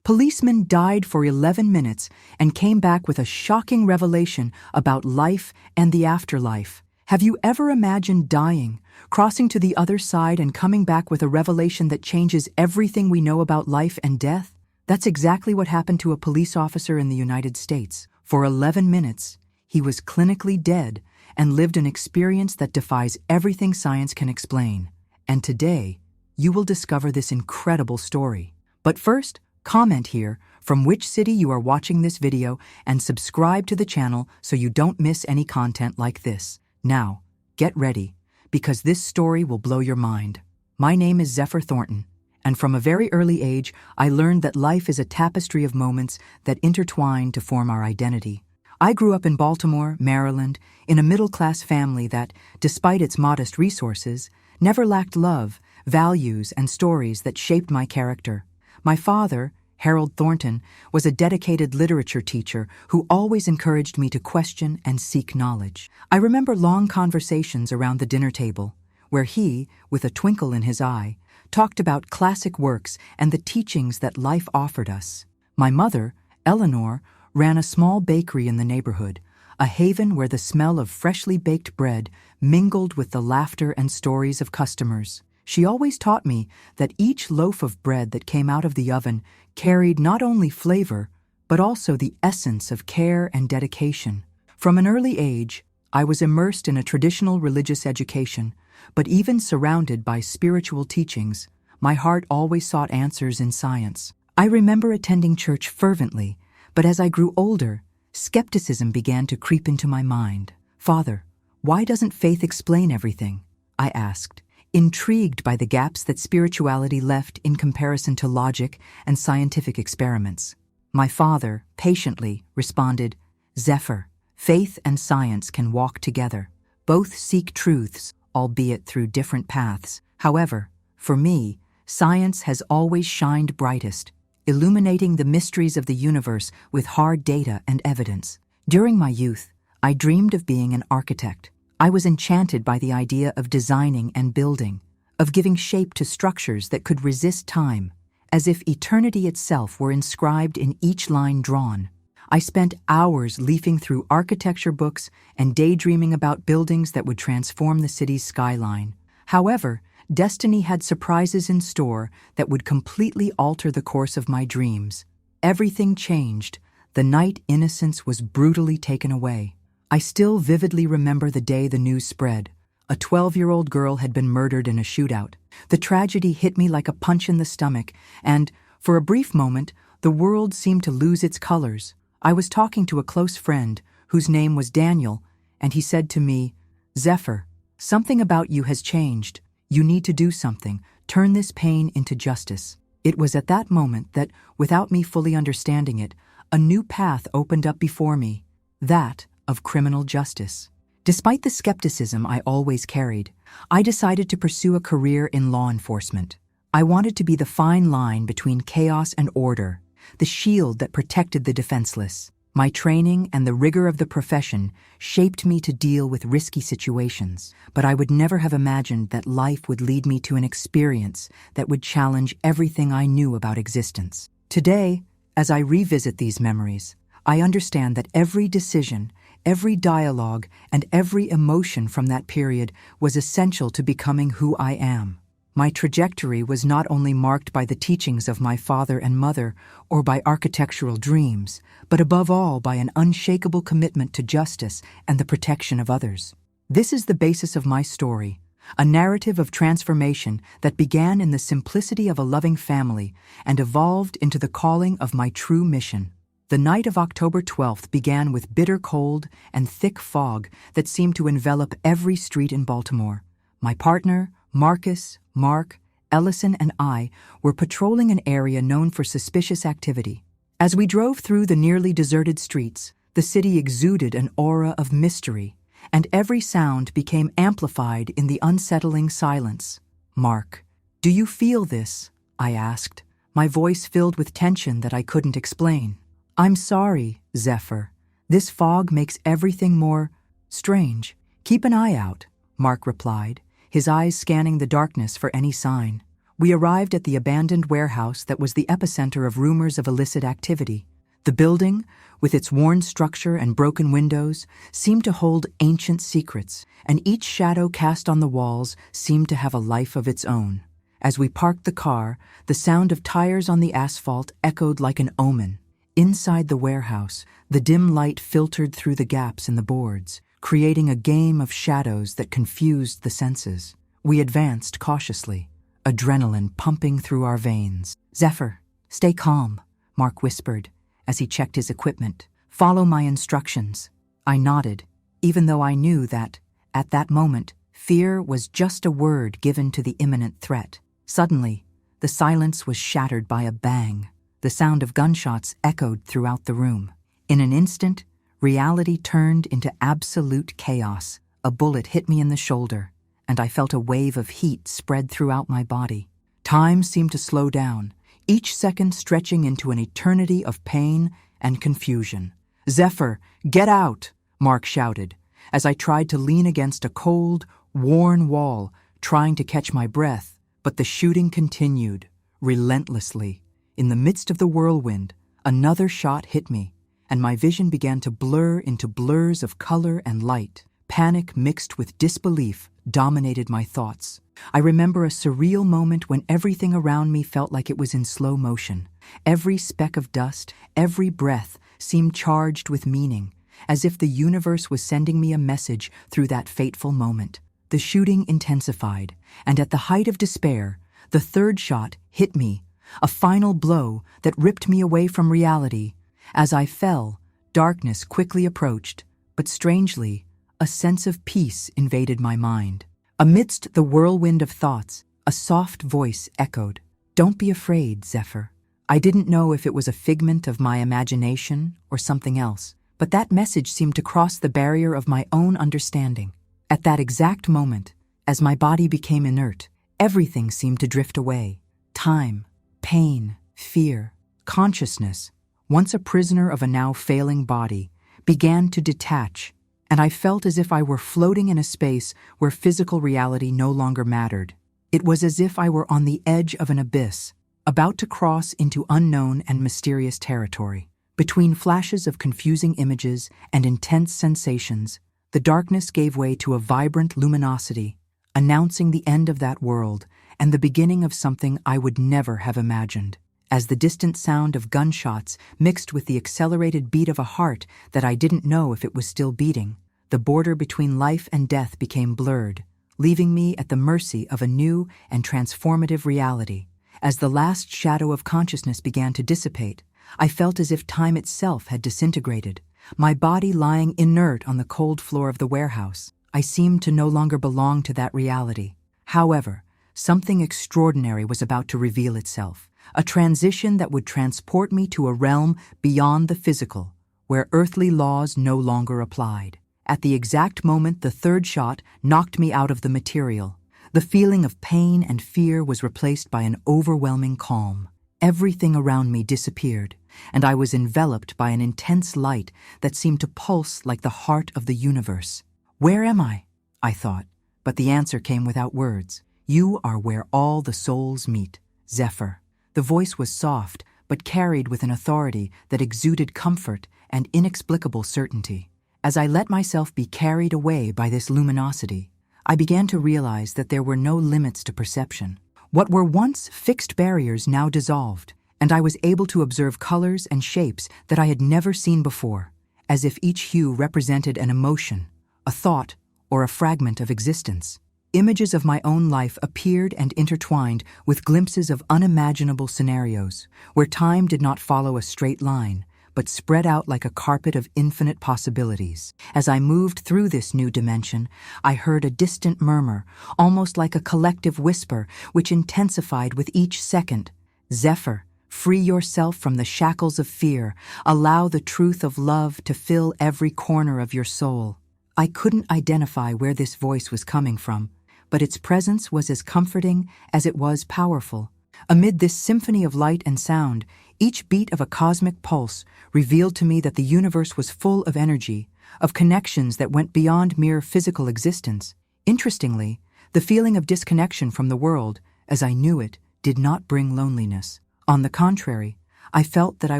Policeman died for 11 minutes and came back with a shocking revelation about life and the afterlife. Have you ever imagined dying, crossing to the other side and coming back with a revelation that changes everything we know about life and death? That's exactly what happened to a police officer in the United States. For 11 minutes, he was clinically dead and lived an experience that defies everything science can explain. And today, you will discover this incredible story. But first, comment here from which city you are watching this video and subscribe to the channel so you don't miss any content like this. Now, get ready, because this story will blow your mind. My name is Zephyr Thornton, and from a very early age, I learned that life is a tapestry of moments that intertwine to form our identity. I grew up in Baltimore, Maryland, in a middle-class family that, despite its modest resources, never lacked love, values, and stories that shaped my character. My father, Harold Thornton, was a dedicated literature teacher who always encouraged me to question and seek knowledge. I remember long conversations around the dinner table, where he, with a twinkle in his eye, talked about classic works and the teachings that life offered us. My mother, Eleanor, ran a small bakery in the neighborhood, a haven where the smell of freshly baked bread mingled with the laughter and stories of customers. She always taught me that each loaf of bread that came out of the oven carried not only flavor, but also the essence of care and dedication. From an early age, I was immersed in a traditional religious education, but even surrounded by spiritual teachings, my heart always sought answers in science. I remember attending church fervently, but as I grew older, skepticism began to creep into my mind. "Father, why doesn't faith explain everything?" I asked, intrigued by the gaps that spirituality left in comparison to logic and scientific experiments. My father, patiently, responded, "Zephyr, faith and science can walk together. Both seek truths, albeit through different paths. However, for me, science has always shined brightest, illuminating the mysteries of the universe with hard data and evidence. During my youth, I dreamed of being an architect. I was enchanted by the idea of designing and building, of giving shape to structures that could resist time, as if eternity itself were inscribed in each line drawn. I spent hours leafing through architecture books and daydreaming about buildings that would transform the city's skyline. However, destiny had surprises in store that would completely alter the course of my dreams. Everything changed. The night innocence was brutally taken away. I still vividly remember the day the news spread. A 12-year-old girl had been murdered in a shootout. The tragedy hit me like a punch in the stomach, and, for a brief moment, the world seemed to lose its colors. I was talking to a close friend, whose name was Daniel, and he said to me, "Zephyr, something about you has changed. You need to do something. Turn this pain into justice." It was at that moment that, without me fully understanding it, a new path opened up before me, that of criminal justice. Despite the skepticism I always carried, I decided to pursue a career in law enforcement. I wanted to be the fine line between chaos and order, the shield that protected the defenseless. My training and the rigor of the profession shaped me to deal with risky situations, but I would never have imagined that life would lead me to an experience that would challenge everything I knew about existence. Today, as I revisit these memories, I understand that every decision, every dialogue, and every emotion from that period was essential to becoming who I am. My trajectory was not only marked by the teachings of my father and mother or by architectural dreams, but above all by an unshakable commitment to justice and the protection of others. This is the basis of my story, a narrative of transformation that began in the simplicity of a loving family and evolved into the calling of my true mission. The night of October 12th began with bitter cold and thick fog that seemed to envelop every street in Baltimore. My partner, Marcus, Mark, Ellison, and I were patrolling an area known for suspicious activity. As we drove through the nearly deserted streets, the city exuded an aura of mystery, and every sound became amplified in the unsettling silence. "Mark, do you feel this?" I asked, my voice filled with tension that I couldn't explain. "I'm sorry, Zephyr. This fog makes everything more strange. Keep an eye out," Mark replied, his eyes scanning the darkness for any sign. We arrived at the abandoned warehouse that was the epicenter of rumors of illicit activity. The building, with its worn structure and broken windows, seemed to hold ancient secrets, and each shadow cast on the walls seemed to have a life of its own. As we parked the car, the sound of tires on the asphalt echoed like an omen. Inside the warehouse, the dim light filtered through the gaps in the boards, creating a game of shadows that confused the senses. We advanced cautiously, adrenaline pumping through our veins. "Zephyr, stay calm," Mark whispered as he checked his equipment. "Follow my instructions." I nodded, even though I knew that, at that moment, fear was just a word given to the imminent threat. Suddenly, the silence was shattered by a bang. The sound of gunshots echoed throughout the room. In an instant, reality turned into absolute chaos. A bullet hit me in the shoulder, and I felt a wave of heat spread throughout my body. Time seemed to slow down, each second stretching into an eternity of pain and confusion. "Zephyr, get out!" Mark shouted, as I tried to lean against a cold, worn wall, trying to catch my breath. But the shooting continued, relentlessly. In the midst of the whirlwind, another shot hit me, and my vision began to blur into blurs of color and light. Panic mixed with disbelief dominated my thoughts. I remember a surreal moment when everything around me felt like it was in slow motion. Every speck of dust, every breath seemed charged with meaning, as if the universe was sending me a message through that fateful moment. The shooting intensified, and at the height of despair, the third shot hit me, a final blow that ripped me away from reality. As I fell, darkness quickly approached, but strangely, a sense of peace invaded my mind. Amidst the whirlwind of thoughts, a soft voice echoed, "Don't be afraid, Zephyr." I didn't know if it was a figment of my imagination or something else, but that message seemed to cross the barrier of my own understanding. At that exact moment, as my body became inert, everything seemed to drift away. Time, pain, fear, consciousness, once a prisoner of a now failing body, began to detach, and I felt as if I were floating in a space where physical reality no longer mattered. It was as if I were on the edge of an abyss, about to cross into unknown and mysterious territory. Between flashes of confusing images and intense sensations, the darkness gave way to a vibrant luminosity, announcing the end of that world and the beginning of something I would never have imagined. As the distant sound of gunshots mixed with the accelerated beat of a heart that I didn't know if it was still beating, the border between life and death became blurred, leaving me at the mercy of a new and transformative reality. As the last shadow of consciousness began to dissipate, I felt as if time itself had disintegrated, my body lying inert on the cold floor of the warehouse. I seemed to no longer belong to that reality. However, something extraordinary was about to reveal itself, a transition that would transport me to a realm beyond the physical, where earthly laws no longer applied. At the exact moment the third shot knocked me out of the material, the feeling of pain and fear was replaced by an overwhelming calm. Everything around me disappeared, and I was enveloped by an intense light that seemed to pulse like the heart of the universe. "Where am I?" I thought, but the answer came without words. "You are where all the souls meet, Zephyr." The voice was soft, but carried with an authority that exuded comfort and inexplicable certainty. As I let myself be carried away by this luminosity, I began to realize that there were no limits to perception. What were once fixed barriers now dissolved, and I was able to observe colors and shapes that I had never seen before, as if each hue represented an emotion, a thought, or a fragment of existence. Images of my own life appeared and intertwined with glimpses of unimaginable scenarios, where time did not follow a straight line, but spread out like a carpet of infinite possibilities. As I moved through this new dimension, I heard a distant murmur, almost like a collective whisper, which intensified with each second. "Zephyr, free yourself from the shackles of fear. Allow the truth of love to fill every corner of your soul." I couldn't identify where this voice was coming from, but its presence was as comforting as it was powerful. Amid this symphony of light and sound, each beat of a cosmic pulse revealed to me that the universe was full of energy, of connections that went beyond mere physical existence. Interestingly, the feeling of disconnection from the world, as I knew it, did not bring loneliness. On the contrary, I felt that I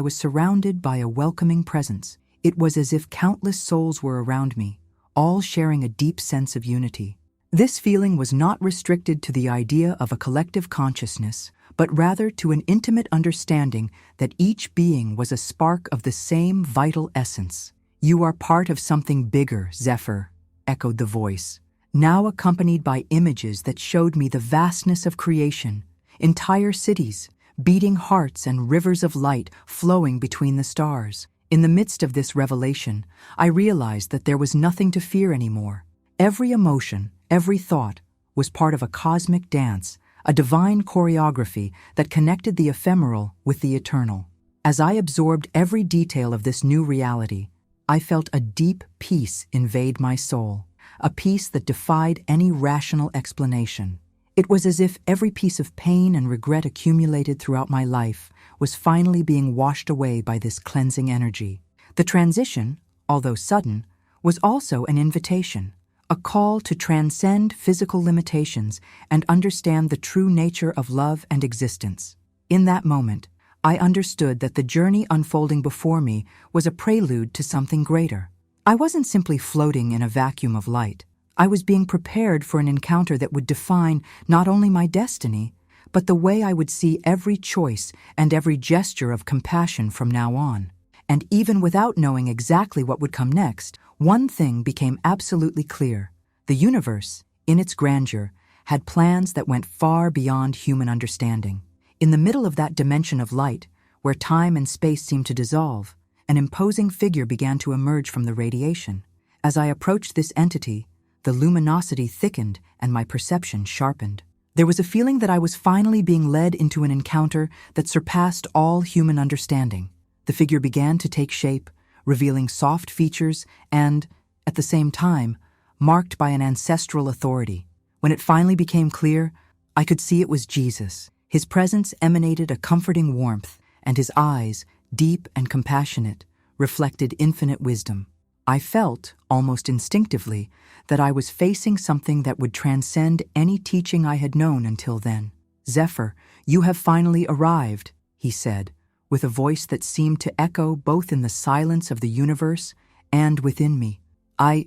was surrounded by a welcoming presence. It was as if countless souls were around me, all sharing a deep sense of unity. This feeling was not restricted to the idea of a collective consciousness, but rather to an intimate understanding that each being was a spark of the same vital essence. "You are part of something bigger, Zephyr," echoed the voice, now accompanied by images that showed me the vastness of creation, entire cities, beating hearts and rivers of light flowing between the stars. In the midst of this revelation, I realized that there was nothing to fear anymore. Every emotion, every thought, was part of a cosmic dance, a divine choreography that connected the ephemeral with the eternal. As I absorbed every detail of this new reality, I felt a deep peace invade my soul, a peace that defied any rational explanation. It was as if every piece of pain and regret accumulated throughout my life was finally being washed away by this cleansing energy. The transition, although sudden, was also an invitation, a call to transcend physical limitations and understand the true nature of love and existence. In that moment, I understood that the journey unfolding before me was a prelude to something greater. I wasn't simply floating in a vacuum of light. I was being prepared for an encounter that would define not only my destiny, but the way I would see every choice and every gesture of compassion from now on. And even without knowing exactly what would come next, one thing became absolutely clear. The universe, in its grandeur, had plans that went far beyond human understanding. In the middle of that dimension of light, where time and space seemed to dissolve, an imposing figure began to emerge from the radiation. As I approached this entity, the luminosity thickened and my perception sharpened. There was a feeling that I was finally being led into an encounter that surpassed all human understanding. The figure began to take shape, revealing soft features and, at the same time, marked by an ancestral authority. When it finally became clear, I could see it was Jesus. His presence emanated a comforting warmth, and his eyes, deep and compassionate, reflected infinite wisdom. I felt, almost instinctively, that I was facing something that would transcend any teaching I had known until then. "Zephyr, you have finally arrived," he said, with a voice that seemed to echo both in the silence of the universe and within me. I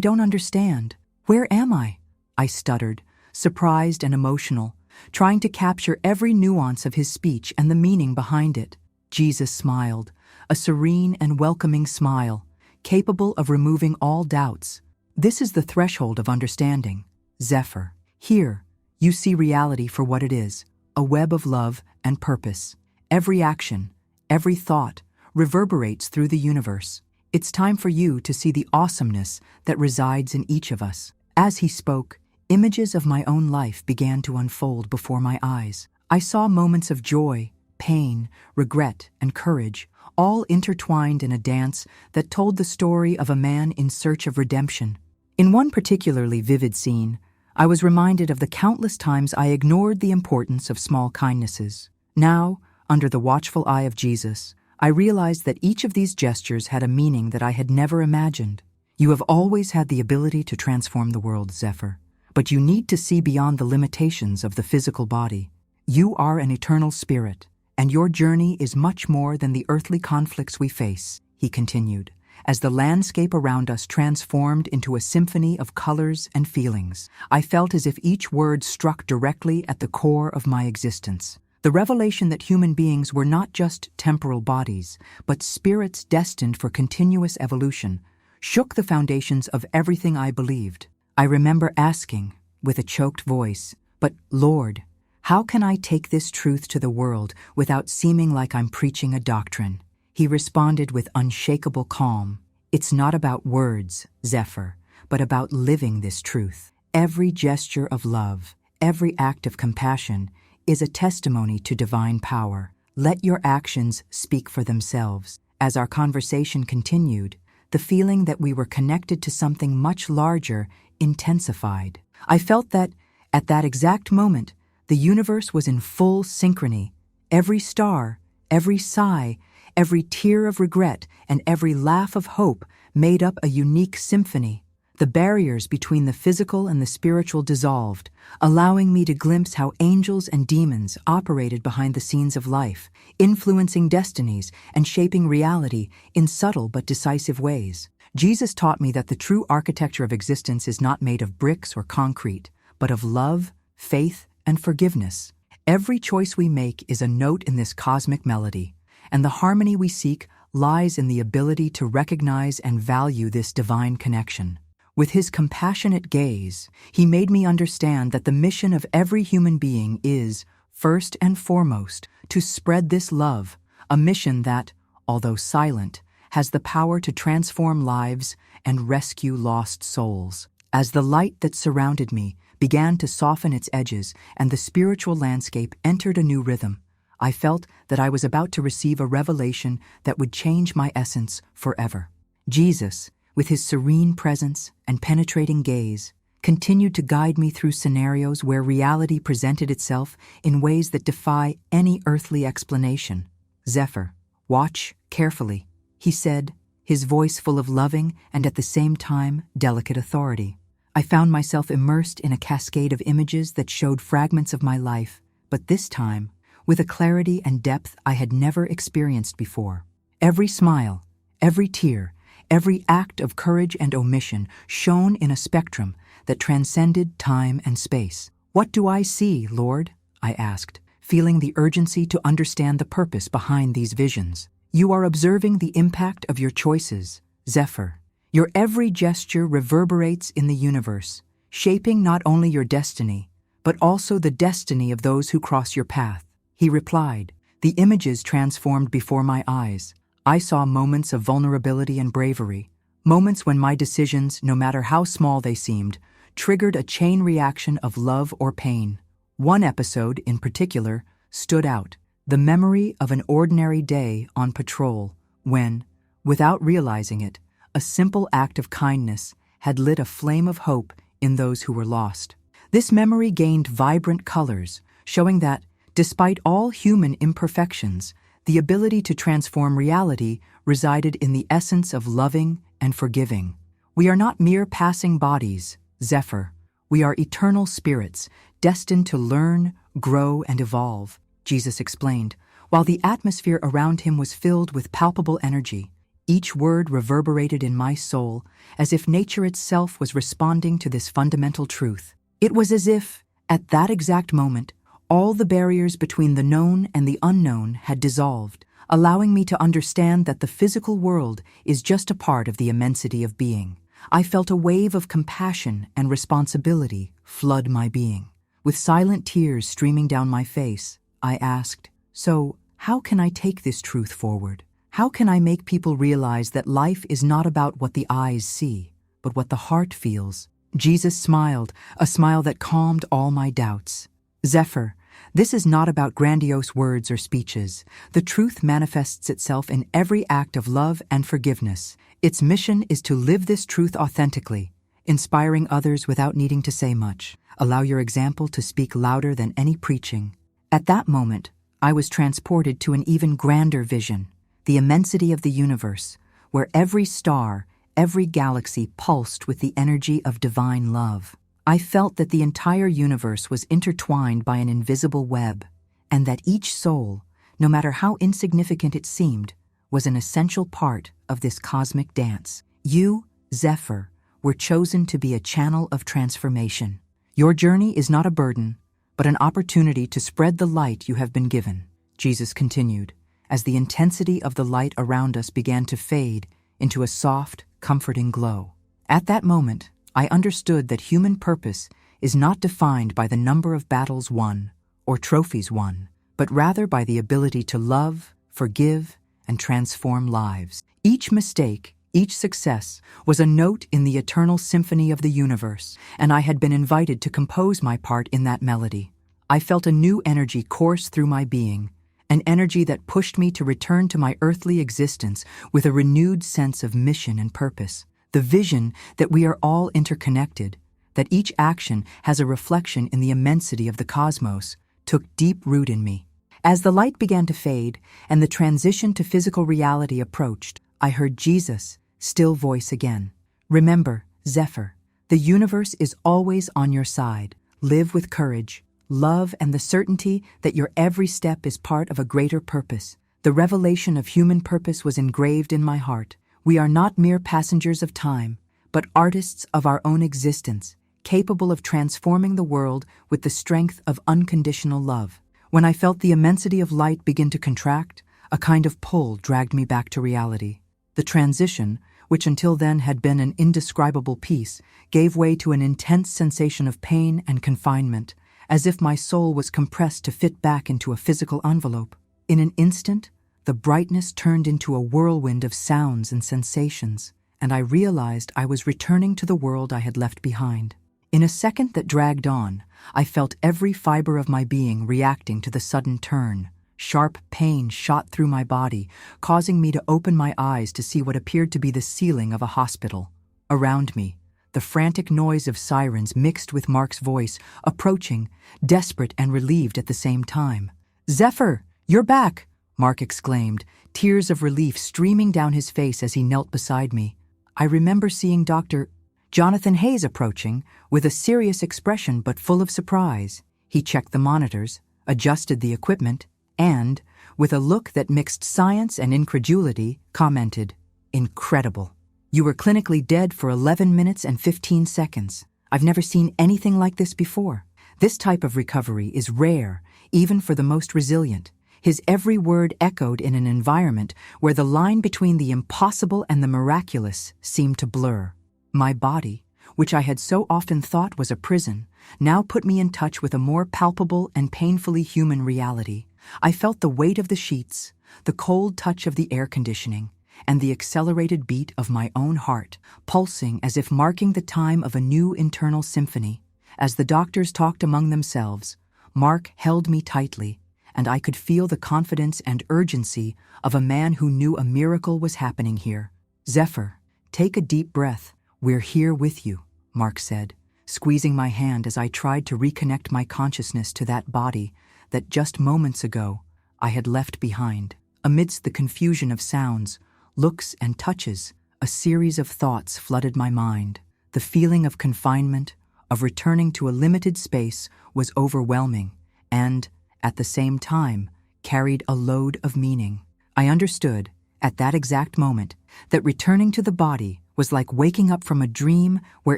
don't understand. Where am I?" I stuttered, surprised and emotional, trying to capture every nuance of his speech and the meaning behind it. Jesus smiled, a serene and welcoming smile, capable of removing all doubts. "This is the threshold of understanding, Zephyr. Here, you see reality for what it is, a web of love and purpose. Every action, every thought, reverberates through the universe. It's time for you to see the awesomeness that resides in each of us." As he spoke, images of my own life began to unfold before my eyes. I saw moments of joy, pain, regret, and courage, all intertwined in a dance that told the story of a man in search of redemption. In one particularly vivid scene, I was reminded of the countless times I ignored the importance of small kindnesses. Now, under the watchful eye of Jesus, I realized that each of these gestures had a meaning that I had never imagined. "You have always had the ability to transform the world, Zephyr, but you need to see beyond the limitations of the physical body. You are an eternal spirit, and your journey is much more than the earthly conflicts we face," he continued, as the landscape around us transformed into a symphony of colors and feelings. I felt as if each word struck directly at the core of my existence. The revelation that human beings were not just temporal bodies, but spirits destined for continuous evolution, shook the foundations of everything I believed. I remember asking, with a choked voice, "But Lord, how can I take this truth to the world without seeming like I'm preaching a doctrine?" He responded with unshakable calm, "It's not about words, Zephyr, but about living this truth. Every gesture of love, every act of compassion is a testimony to divine power. Let your actions speak for themselves." As our conversation continued, the feeling that we were connected to something much larger intensified. I felt that, at that exact moment, the universe was in full synchrony. Every star, every sigh, every tear of regret, and every laugh of hope made up a unique symphony. The barriers between the physical and the spiritual dissolved, allowing me to glimpse how angels and demons operated behind the scenes of life, influencing destinies and shaping reality in subtle but decisive ways. Jesus taught me that the true architecture of existence is not made of bricks or concrete, but of love, faith, and forgiveness. Every choice we make is a note in this cosmic melody, and the harmony we seek lies in the ability to recognize and value this divine connection. With his compassionate gaze, he made me understand that the mission of every human being is, first and foremost, to spread this love, a mission that, although silent, has the power to transform lives and rescue lost souls. As the light that surrounded me began to soften its edges and the spiritual landscape entered a new rhythm, I felt that I was about to receive a revelation that would change my essence forever. Jesus, with his serene presence and penetrating gaze, continued to guide me through scenarios where reality presented itself in ways that defy any earthly explanation. "Zephyr, watch carefully," he said, his voice full of loving and at the same time delicate authority. I found myself immersed in a cascade of images that showed fragments of my life, but this time, with a clarity and depth I had never experienced before. Every smile, every tear, every act of courage and omission shone in a spectrum that transcended time and space. "What do I see, Lord?" I asked, feeling the urgency to understand the purpose behind these visions. "You are observing the impact of your choices, Zephyr. Your every gesture reverberates in the universe, shaping not only your destiny, but also the destiny of those who cross your path." He replied. The images transformed before my eyes. I saw moments of vulnerability and bravery, moments when my decisions, no matter how small they seemed, triggered a chain reaction of love or pain. One episode, in particular, stood out, the memory of an ordinary day on patrol when, without realizing it, a simple act of kindness had lit a flame of hope in those who were lost. This memory gained vibrant colors, showing that, despite all human imperfections, the ability to transform reality resided in the essence of loving and forgiving. "We are not mere passing bodies, Zephyr. We are eternal spirits, destined to learn, grow, and evolve," Jesus explained, while the atmosphere around him was filled with palpable energy. Each word reverberated in my soul, as if nature itself was responding to this fundamental truth. It was as if, at that exact moment, all the barriers between the known and the unknown had dissolved, allowing me to understand that the physical world is just a part of the immensity of being. I felt a wave of compassion and responsibility flood my being. With silent tears streaming down my face, I asked, "So, how can I take this truth forward? How can I make people realize that life is not about what the eyes see, but what the heart feels?" Jesus smiled, a smile that calmed all my doubts. "Zephyr, this is not about grandiose words or speeches. The truth manifests itself in every act of love and forgiveness. Its mission is to live this truth authentically, inspiring others without needing to say much. Allow your example to speak louder than any preaching." At that moment, I was transported to an even grander vision, the immensity of the universe, where every star, every galaxy pulsed with the energy of divine love. I felt that the entire universe was intertwined by an invisible web, and that each soul, no matter how insignificant it seemed, was an essential part of this cosmic dance. You, Zephyr, were chosen to be a channel of transformation. Your journey is not a burden, but an opportunity to spread the light you have been given, Jesus continued, as the intensity of the light around us began to fade into a soft, comforting glow. At that moment, I understood that human purpose is not defined by the number of battles won or trophies won, but rather by the ability to love, forgive, and transform lives. Each mistake, each success, was a note in the eternal symphony of the universe, and I had been invited to compose my part in that melody. I felt a new energy course through my being, an energy that pushed me to return to my earthly existence with a renewed sense of mission and purpose. The vision that we are all interconnected, that each action has a reflection in the immensity of the cosmos, took deep root in me. As the light began to fade and the transition to physical reality approached, I heard Jesus' still voice again. "Remember, Zephyr, the universe is always on your side. Live with courage, love, and the certainty that your every step is part of a greater purpose. The revelation of human purpose was engraved in my heart. We are not mere passengers of time, but artists of our own existence, capable of transforming the world with the strength of unconditional love. When I felt the immensity of light begin to contract, a kind of pull dragged me back to reality. The transition, which until then had been an indescribable peace, gave way to an intense sensation of pain and confinement, as if my soul was compressed to fit back into a physical envelope. In an instant, the brightness turned into a whirlwind of sounds and sensations, and I realized I was returning to the world I had left behind. In a second that dragged on, I felt every fiber of my being reacting to the sudden turn. Sharp pain shot through my body, causing me to open my eyes to see what appeared to be the ceiling of a hospital. Around me, the frantic noise of sirens mixed with Mark's voice, approaching, desperate and relieved at the same time. "Zephyr, you're back!" Mark exclaimed, tears of relief streaming down his face as he knelt beside me. I remember seeing Dr. Jonathan Hayes approaching, with a serious expression but full of surprise. He checked the monitors, adjusted the equipment, and, with a look that mixed science and incredulity, commented, "Incredible. You were clinically dead for 11 minutes and 15 seconds. I've never seen anything like this before. This type of recovery is rare, even for the most resilient." His every word echoed in an environment where the line between the impossible and the miraculous seemed to blur. My body, which I had so often thought was a prison, now put me in touch with a more palpable and painfully human reality. I felt the weight of the sheets, the cold touch of the air conditioning, and the accelerated beat of my own heart, pulsing as if marking the time of a new internal symphony. As the doctors talked among themselves, Mark held me tightly, and I could feel the confidence and urgency of a man who knew a miracle was happening here. "Zephyr, take a deep breath. We're here with you," Mark said, squeezing my hand as I tried to reconnect my consciousness to that body that just moments ago I had left behind. Amidst the confusion of sounds, looks, and touches, a series of thoughts flooded my mind. The feeling of confinement, of returning to a limited space, was overwhelming, and, at the same time, carried a load of meaning. I understood, at that exact moment, that returning to the body was like waking up from a dream where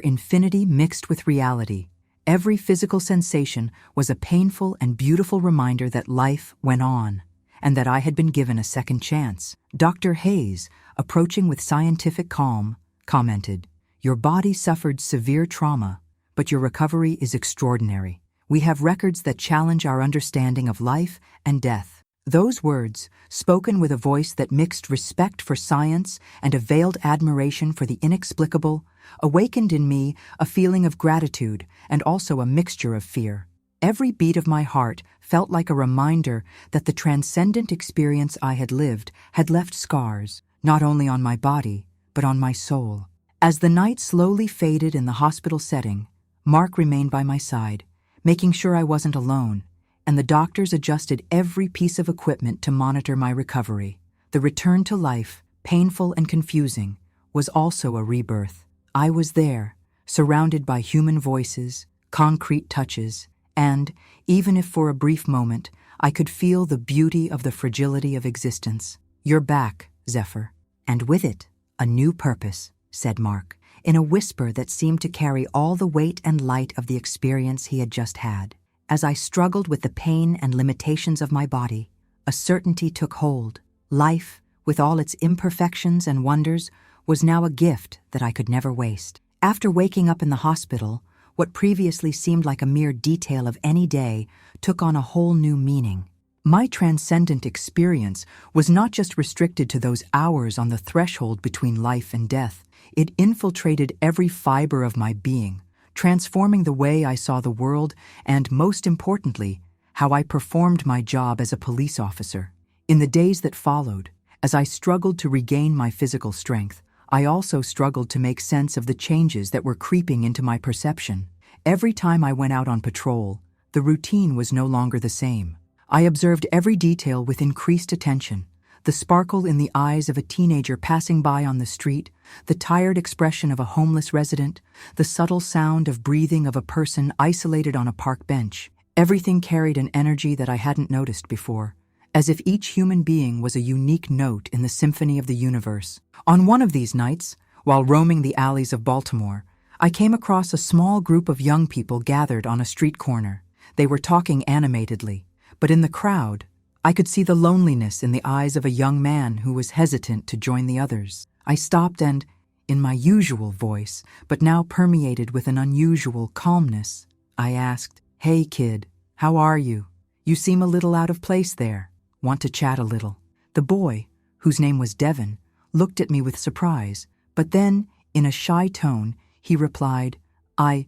infinity mixed with reality. Every physical sensation was a painful and beautiful reminder that life went on, and that I had been given a second chance. Dr. Hayes, approaching with scientific calm, commented, "Your body suffered severe trauma, but your recovery is extraordinary. We have records that challenge our understanding of life and death." Those words, spoken with a voice that mixed respect for science and a veiled admiration for the inexplicable, awakened in me a feeling of gratitude and also a mixture of fear. Every beat of my heart felt like a reminder that the transcendent experience I had lived had left scars, not only on my body, but on my soul. As the night slowly faded in the hospital setting, Mark remained by my side, making sure I wasn't alone, and the doctors adjusted every piece of equipment to monitor my recovery. The return to life, painful and confusing, was also a rebirth. I was there, surrounded by human voices, concrete touches, and, even if for a brief moment, I could feel the beauty of the fragility of existence. "You're back, Zephyr, and with it, a new purpose," said Mark, in a whisper that seemed to carry all the weight and light of the experience he had just had. As I struggled with the pain and limitations of my body, a certainty took hold. Life, with all its imperfections and wonders, was now a gift that I could never waste. After waking up in the hospital, what previously seemed like a mere detail of any day took on a whole new meaning. My transcendent experience was not just restricted to those hours on the threshold between life and death. It infiltrated every fiber of my being, transforming the way I saw the world and, most importantly, how I performed my job as a police officer. In the days that followed, as I struggled to regain my physical strength, I also struggled to make sense of the changes that were creeping into my perception. Every time I went out on patrol, the routine was no longer the same. I observed every detail with increased attention, The sparkle in the eyes of a teenager passing by on the street, the tired expression of a homeless resident, the subtle sound of breathing of a person isolated on a park bench. Everything carried an energy that I hadn't noticed before, as if each human being was a unique note in the symphony of the universe. On one of these nights, while roaming the alleys of Baltimore, I came across a small group of young people gathered on a street corner. They were talking animatedly, but in the crowd, I could see the loneliness in the eyes of a young man who was hesitant to join the others. I stopped and, in my usual voice, but now permeated with an unusual calmness, I asked, "Hey kid, how are you? You seem a little out of place there. Want to chat a little?" The boy, whose name was Devin, looked at me with surprise, but then, in a shy tone, he replied, I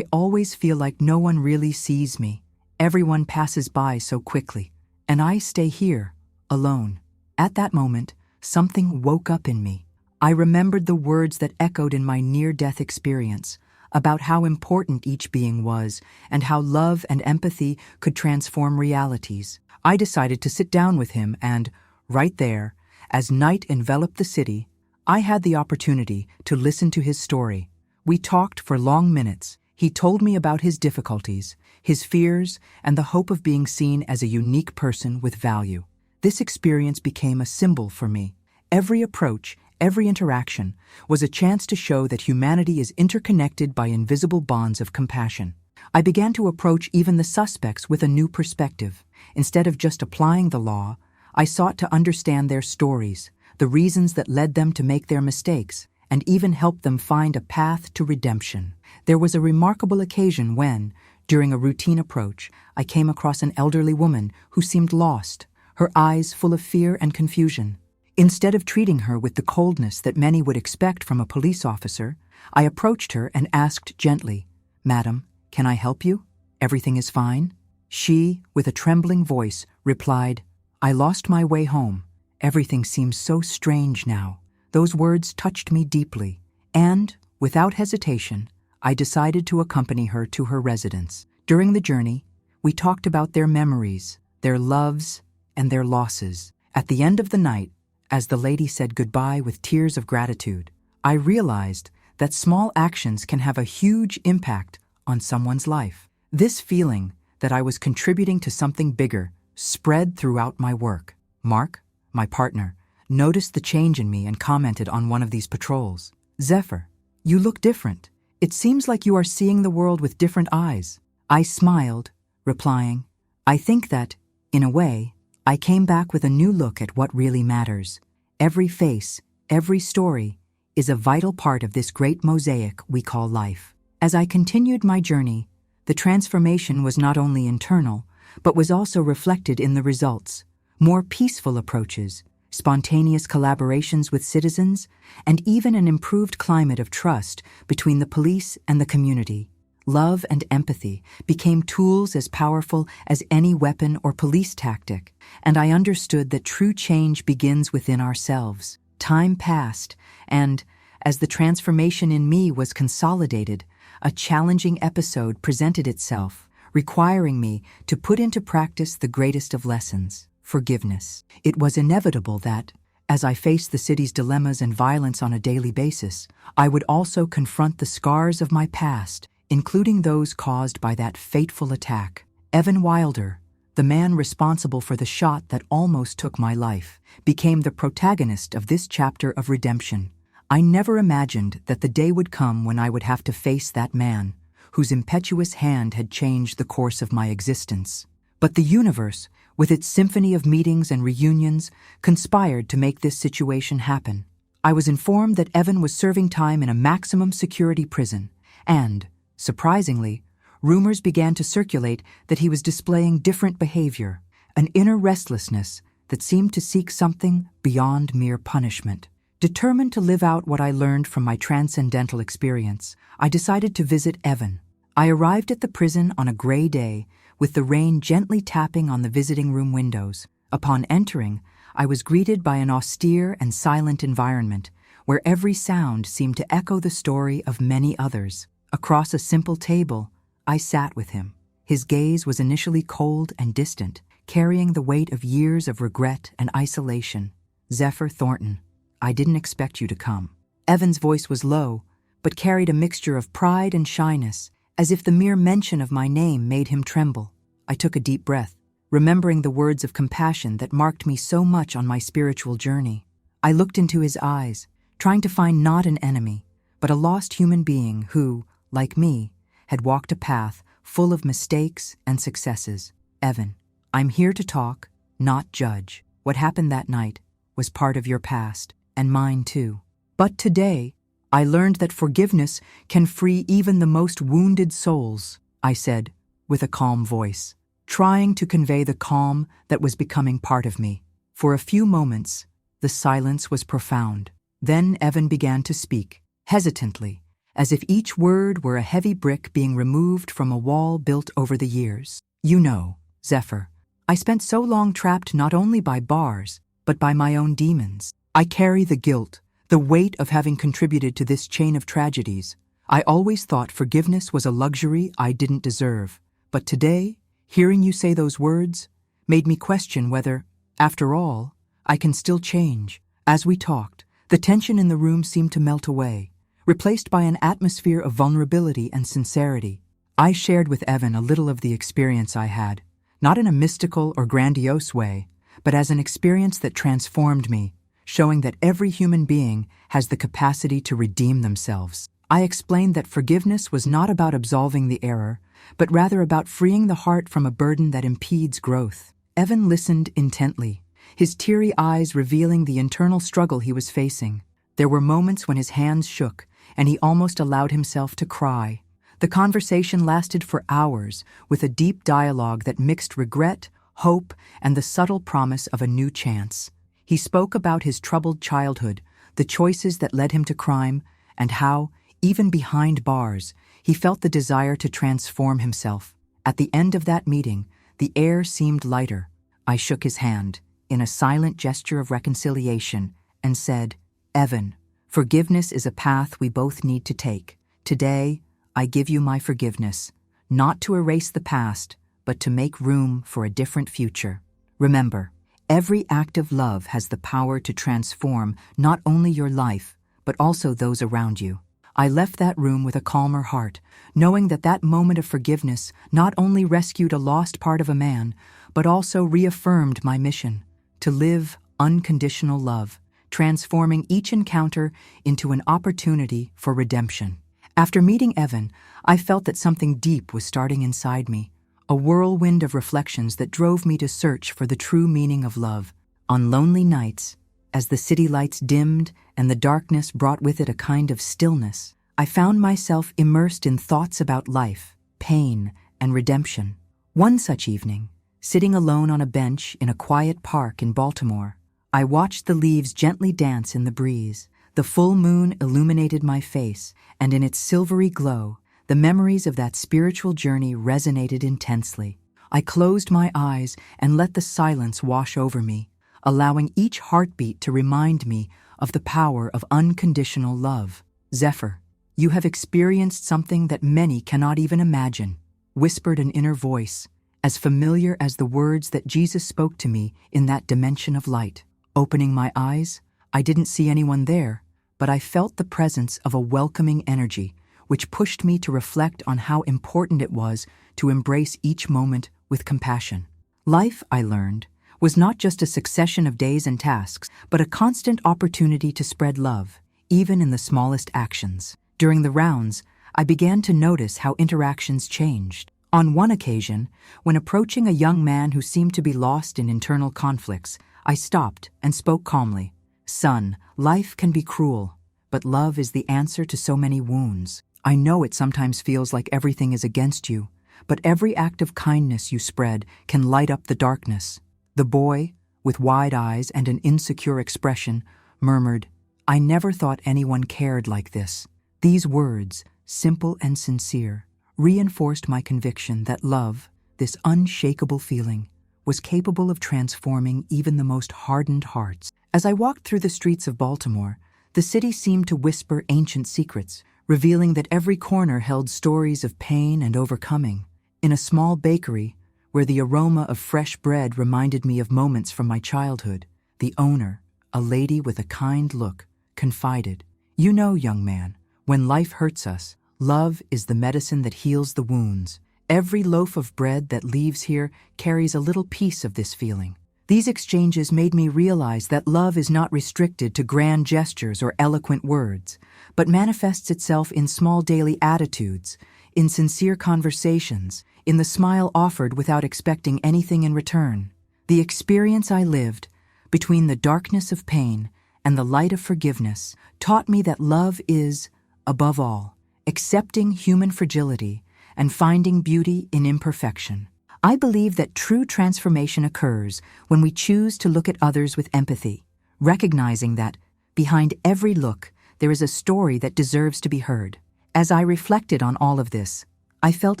always feel like no one really sees me. Everyone passes by so quickly. And I stay here, alone." At that moment, something woke up in me. I remembered the words that echoed in my near-death experience about how important each being was and how love and empathy could transform realities. I decided to sit down with him and, right there, as night enveloped the city, I had the opportunity to listen to his story. We talked for long minutes. He told me about his difficulties, his fears, and the hope of being seen as a unique person with value. This experience became a symbol for me. Every approach, every interaction, was a chance to show that humanity is interconnected by invisible bonds of compassion. I began to approach even the suspects with a new perspective. Instead of just applying the law, I sought to understand their stories, the reasons that led them to make their mistakes, and even help them find a path to redemption. There was a remarkable occasion when, during a routine approach, I came across an elderly woman who seemed lost, her eyes full of fear and confusion. Instead of treating her with the coldness that many would expect from a police officer, I approached her and asked gently, "Madam, can I help you? Everything is fine?" She, with a trembling voice, replied, "I lost my way home. Everything seems so strange now." Those words touched me deeply, and, without hesitation, I decided to accompany her to her residence. During the journey, we talked about their memories, their loves, and their losses. At the end of the night, as the lady said goodbye with tears of gratitude, I realized that small actions can have a huge impact on someone's life. This feeling that I was contributing to something bigger spread throughout my work. Mark, my partner, noticed the change in me and commented on one of these patrols. "Zephyr, you look different. It seems like you are seeing the world with different eyes." I smiled, replying, "I think that, in a way, I came back with a new look at what really matters. Every face, every story, is a vital part of this great mosaic we call life." As I continued my journey, the transformation was not only internal, but was also reflected in the results. More peaceful approaches, spontaneous collaborations with citizens, and even an improved climate of trust between the police and the community. Love and empathy became tools as powerful as any weapon or police tactic, and I understood that true change begins within ourselves. Time passed, and, as the transformation in me was consolidated, a challenging episode presented itself, requiring me to put into practice the greatest of lessons: forgiveness. It was inevitable that, as I faced the city's dilemmas and violence on a daily basis, I would also confront the scars of my past, including those caused by that fateful attack. Evan Wilder, the man responsible for the shot that almost took my life, became the protagonist of this chapter of redemption. I never imagined that the day would come when I would have to face that man, whose impetuous hand had changed the course of my existence. But the universe, with its symphony of meetings and reunions, conspired to make this situation happen. I was informed that Evan was serving time in a maximum security prison, and, surprisingly, rumors began to circulate that he was displaying different behavior, an inner restlessness that seemed to seek something beyond mere punishment. Determined to live out what I learned from my transcendental experience, I decided to visit Evan. I arrived at the prison on a gray day, with the rain gently tapping on the visiting room windows. Upon entering, I was greeted by an austere and silent environment, where every sound seemed to echo the story of many others. Across a simple table, I sat with him. His gaze was initially cold and distant, carrying the weight of years of regret and isolation. Zephyr Thornton, I didn't expect you to come. Evan's voice was low, but carried a mixture of pride and shyness, as if the mere mention of my name made him tremble. I took a deep breath, remembering the words of compassion that marked me so much on my spiritual journey. I looked into his eyes, trying to find not an enemy, but a lost human being who, like me, had walked a path full of mistakes and successes. Evan, I'm here to talk, not judge. What happened that night was part of your past, and mine too. But today, I learned that forgiveness can free even the most wounded souls, I said, with a calm voice, trying to convey the calm that was becoming part of me. For a few moments, the silence was profound. Then Evan began to speak, hesitantly, as if each word were a heavy brick being removed from a wall built over the years. You know, Zephyr, I spent so long trapped not only by bars, but by my own demons. I carry the guilt, the weight of having contributed to this chain of tragedies. I always thought forgiveness was a luxury I didn't deserve. But today, hearing you say those words, made me question whether, after all, I can still change. As we talked, the tension in the room seemed to melt away, replaced by an atmosphere of vulnerability and sincerity. I shared with Evan a little of the experience I had, not in a mystical or grandiose way, but as an experience that transformed me, showing that every human being has the capacity to redeem themselves. I explained that forgiveness was not about absolving the error, but rather about freeing the heart from a burden that impedes growth. Evan listened intently, his teary eyes revealing the internal struggle he was facing. There were moments when his hands shook, and he almost allowed himself to cry. The conversation lasted for hours, with a deep dialogue that mixed regret, hope, and the subtle promise of a new chance. He spoke about his troubled childhood, the choices that led him to crime, and how, even behind bars, he felt the desire to transform himself. At the end of that meeting, the air seemed lighter. I shook his hand, in a silent gesture of reconciliation, and said, Evan, forgiveness is a path we both need to take. Today, I give you my forgiveness, not to erase the past, but to make room for a different future. Remember, every act of love has the power to transform not only your life, but also those around you. I left that room with a calmer heart, knowing that that moment of forgiveness not only rescued a lost part of a man, but also reaffirmed my mission, to live unconditional love, transforming each encounter into an opportunity for redemption. After meeting Evan, I felt that something deep was starting inside me, a whirlwind of reflections that drove me to search for the true meaning of love. On lonely nights, as the city lights dimmed and the darkness brought with it a kind of stillness, I found myself immersed in thoughts about life, pain, and redemption. One such evening, sitting alone on a bench in a quiet park in Baltimore, I watched the leaves gently dance in the breeze. The full moon illuminated my face, and in its silvery glow, the memories of that spiritual journey resonated intensely. I closed my eyes and let the silence wash over me, allowing each heartbeat to remind me of the power of unconditional love. Zephyr, you have experienced something that many cannot even imagine, whispered an inner voice, as familiar as the words that Jesus spoke to me in that dimension of light. Opening my eyes, I didn't see anyone there, but I felt the presence of a welcoming energy, which pushed me to reflect on how important it was to embrace each moment with compassion. Life, I learned, was not just a succession of days and tasks, but a constant opportunity to spread love, even in the smallest actions. During the rounds, I began to notice how interactions changed. On one occasion, when approaching a young man who seemed to be lost in internal conflicts, I stopped and spoke calmly. Son, life can be cruel, but love is the answer to so many wounds. I know it sometimes feels like everything is against you, but every act of kindness you spread can light up the darkness. The boy, with wide eyes and an insecure expression, murmured, I never thought anyone cared like this. These words, simple and sincere, reinforced my conviction that love, this unshakable feeling, was capable of transforming even the most hardened hearts. As I walked through the streets of Baltimore, the city seemed to whisper ancient secrets, revealing that every corner held stories of pain and overcoming. In a small bakery, where the aroma of fresh bread reminded me of moments from my childhood, the owner, a lady with a kind look, confided, "You know, young man, when life hurts us, love is the medicine that heals the wounds. Every loaf of bread that leaves here carries a little piece of this feeling." These exchanges made me realize that love is not restricted to grand gestures or eloquent words, but manifests itself in small daily attitudes, in sincere conversations, in the smile offered without expecting anything in return. The experience I lived, between the darkness of pain and the light of forgiveness, taught me that love is, above all, accepting human fragility and finding beauty in imperfection. I believe that true transformation occurs when we choose to look at others with empathy, recognizing that, behind every look, there is a story that deserves to be heard. As I reflected on all of this, I felt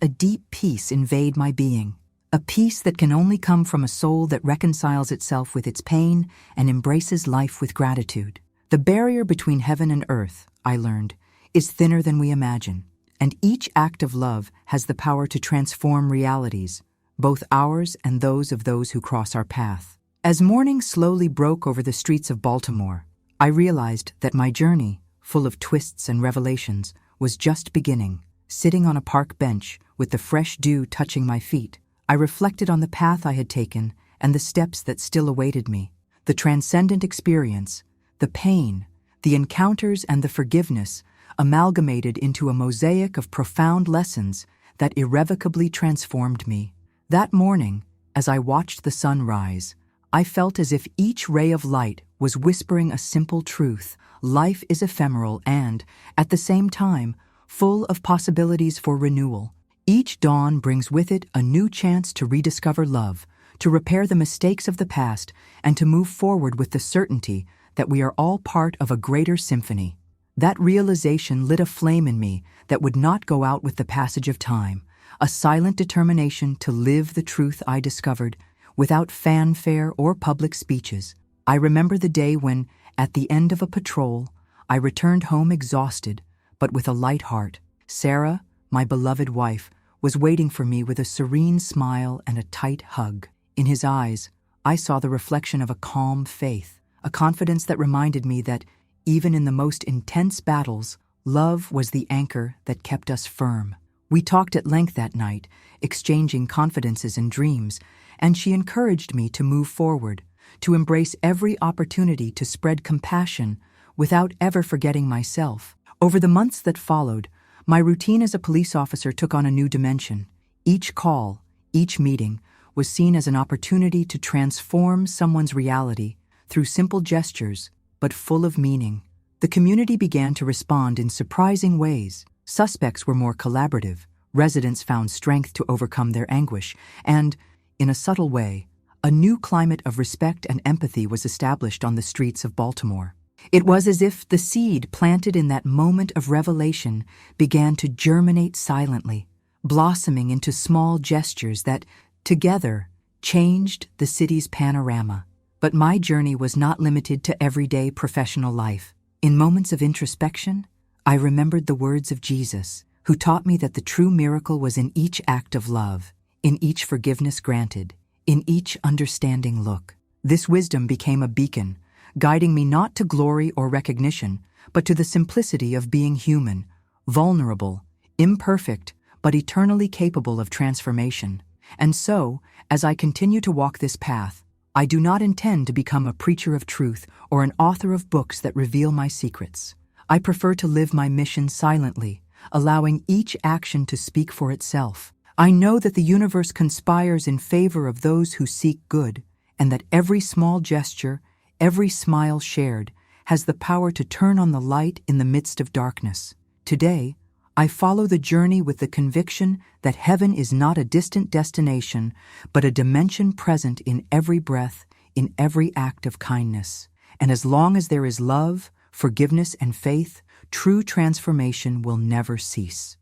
a deep peace invade my being, a peace that can only come from a soul that reconciles itself with its pain and embraces life with gratitude. The barrier between heaven and earth, I learned, is thinner than we imagine, and each act of love has the power to transform realities, both ours and those of those who cross our path. As morning slowly broke over the streets of Baltimore, I realized that my journey, full of twists and revelations, was just beginning. Sitting on a park bench, with the fresh dew touching my feet, I reflected on the path I had taken and the steps that still awaited me. The transcendent experience, the pain, the encounters and the forgiveness amalgamated into a mosaic of profound lessons that irrevocably transformed me. That morning, as I watched the sun rise, I felt as if each ray of light was whispering a simple truth: life is ephemeral and, at the same time, full of possibilities for renewal. Each dawn brings with it a new chance to rediscover love, to repair the mistakes of the past, and to move forward with the certainty that we are all part of a greater symphony. That realization lit a flame in me that would not go out with the passage of time, a silent determination to live the truth I discovered without fanfare or public speeches. I remember the day when, at the end of a patrol, I returned home exhausted, but with a light heart. Sarah, my beloved wife, was waiting for me with a serene smile and a tight hug. In his eyes, I saw the reflection of a calm faith, a confidence that reminded me that, even in the most intense battles, love was the anchor that kept us firm. We talked at length that night, exchanging confidences and dreams, and she encouraged me to move forward, to embrace every opportunity to spread compassion without ever forgetting myself. Over the months that followed, my routine as a police officer took on a new dimension. Each call, each meeting, was seen as an opportunity to transform someone's reality through simple gestures, but full of meaning. The community began to respond in surprising ways. Suspects were more collaborative, residents found strength to overcome their anguish, and, in a subtle way, a new climate of respect and empathy was established on the streets of Baltimore. It was as if the seed planted in that moment of revelation began to germinate silently, blossoming into small gestures that, together, changed the city's panorama. But my journey was not limited to everyday professional life. In moments of introspection, I remembered the words of Jesus, who taught me that the true miracle was in each act of love, in each forgiveness granted, in each understanding look. This wisdom became a beacon, guiding me not to glory or recognition, but to the simplicity of being human, vulnerable, imperfect, but eternally capable of transformation. And so, as I continue to walk this path, I do not intend to become a preacher of truth or an author of books that reveal my secrets. I prefer to live my mission silently, allowing each action to speak for itself. I know that the universe conspires in favor of those who seek good, and that every small gesture, every smile shared, has the power to turn on the light in the midst of darkness. Today, I follow the journey with the conviction that heaven is not a distant destination, but a dimension present in every breath, in every act of kindness. And as long as there is love, forgiveness, and faith, true transformation will never cease.